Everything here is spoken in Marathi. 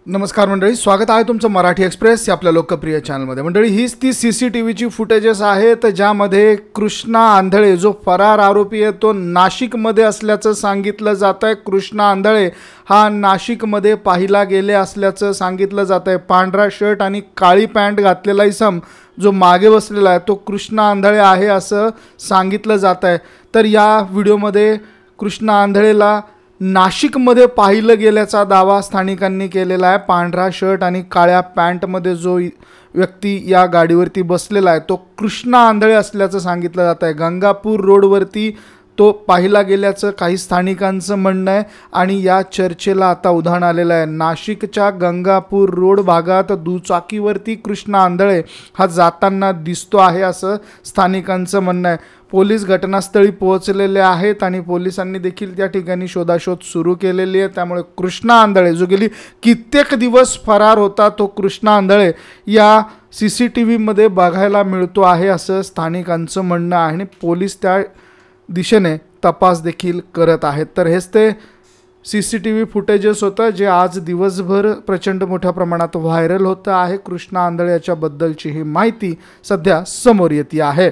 नमस्कार मंडळी, स्वागत आहे तुमचं मराठी एक्सप्रेस या आपल्या लोकप्रिय चॅनलमध्ये। मंडळी, हीच ती CCTVची फुटेजेस आहेत ज्यामध्ये कृष्णा आंधळे जो फरार आरोपी आहे तो नाशिकमध्ये असल्याचं सांगितलं जात आहे। कृष्णा आंधळे हा नाशिकमध्ये पाहिला गेले असल्याचं सांगितलं जात आहे। पांढरा शर्ट आणि काळी पॅन्ट घातलेला इसम जो मागे बसलेला आहे तो कृष्णा आंधळे आहे असं सांगितलं जात आहे। तर या व्हिडिओमध्ये कृष्णा आंधळेला नाशिकमध्ये पाहिलं गेल्याचा दावा स्थानिकांनी केलेला आहे। पांढरा शर्ट आणि काळ्या पॅन्टमध्ये जो व्यक्ती या गाडीवरती बसलेला आहे तो कृष्णा आंधळे असल्याचं सांगितलं जात आहे। गंगापूर रोडवरती तो पाहिला गेल्याचं काही स्थानिकांचं म्हणणं आहे आणि या चर्चेला आता उधाण आलेलं आहे। नाशिकच्या गंगापूर रोड भागात दुचाकीवरती कृष्णा आंधळे हा जाताना दिसतो आहे असं स्थानिकांचं म्हणणं आहे। पोलीस घटनास्थळी पोहोचलेले आहेत आणि पोलिसांनी देखील त्या ठिकाणी शोधाशोध सुरू केलेली आहे। त्यामुळे कृष्णा आंधळे जो गेली कित्येक दिवस फरार होता तो कृष्णा आंधळे या CCTVमध्ये बघायला मिळतो आहे असं स्थानिकांचं म्हणणं आहे आणि पोलीस त्या दिशेने तपास देखील करत आहेत। तर हेच ते CCTV फुटेजेस होतं जे आज दिवसभर प्रचंड मोठ्या प्रमाणात व्हायरल होतं आहे। कृष्णा आंधळे याच्याबद्दलची ही माहिती सध्या समोर येते आहे।